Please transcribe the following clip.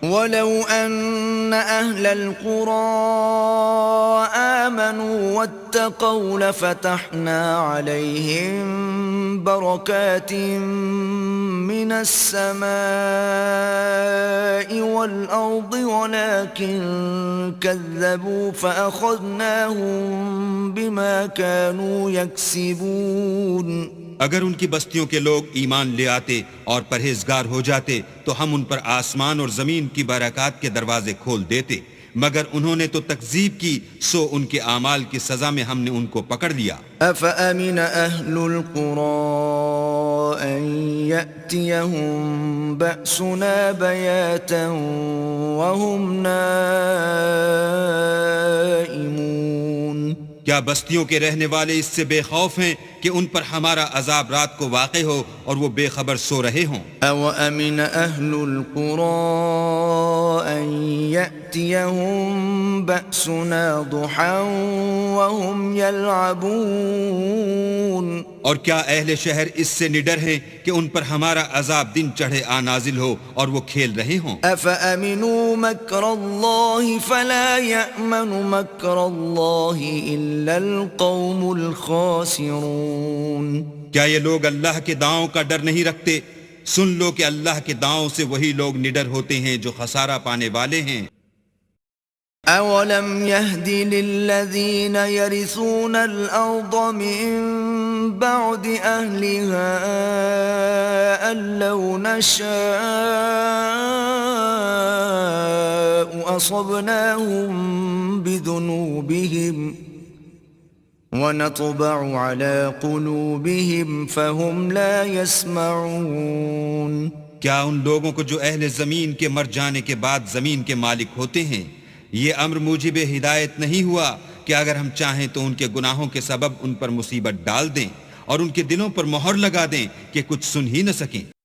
ولو أن أهل القرى آمنوا واتقوا لفتحنا عليهم بركات من السماء والأرض ولكن كذبوا فأخذناهم بما كانوا يكسبون. اگر ان کی بستیوں کے لوگ ایمان لے آتے اور پرہیزگار ہو جاتے تو ہم ان پر آسمان اور زمین کی برکات کے دروازے کھول دیتے، مگر انہوں نے تو تکذیب کی، سو ان کے اعمال کی سزا میں ہم نے ان کو پکڑ لیا۔ أفأمن أهل القرى أن يأتيهم بأسنا بياتا وهم نائمون؟ کیا بستیوں کے رہنے والے اس سے بے خوف ہیں کہ ان پر ہمارا عذاب رات کو واقع ہو اور وہ بے خبر سو رہے ہوں؟ أَوَأَمِنَ أَهْلُ الْقُرَىٰ أَن يَأْتِيَهُم بَأْسُنَا ضُحًى وَهُمْ يَلْعَبُونَ؟ اور کیا اہل شہر اس سے نڈر ہیں کہ ان پر ہمارا عذاب دن چڑھے آ نازل ہو اور وہ کھیل رہے ہوں؟ أَفَأَمِنُوا مَكْرَ اللَّهِ فَلَا يَأْمَنُ مَكْرَ اللَّهِ إِلَّا الْقَوْمُ الْخَاسِرُونَ۔ کیا یہ لوگ اللہ کے داؤں کا ڈر نہیں رکھتے؟ سن لو کہ اللہ کے داؤں سے وہی لوگ نڈر ہوتے ہیں جو خسارہ پانے والے ہیں۔ أَوَلَمْ يَهْدِ لِلَّذِينَ يَرِثُونَ الْأَرْضَ مِن بَعْدِ أَهْلِهَا أَن لَّوْ نَشَاءُ أَصَبْنَاهُم بِذُنُوبِهِمْ وَنَطْبَعُ عَلَى قُلُوبِهِمْ فَهُمْ لَا يَسْمَعُونَ۔ کیا ان لوگوں کو جو اہل زمین کے مر جانے کے بعد زمین کے مالک ہوتے ہیں، یہ امر موجب ہدایت نہیں ہوا کہ اگر ہم چاہیں تو ان کے گناہوں کے سبب ان پر مصیبت ڈال دیں اور ان کے دلوں پر مہر لگا دیں کہ کچھ سن ہی نہ سکیں؟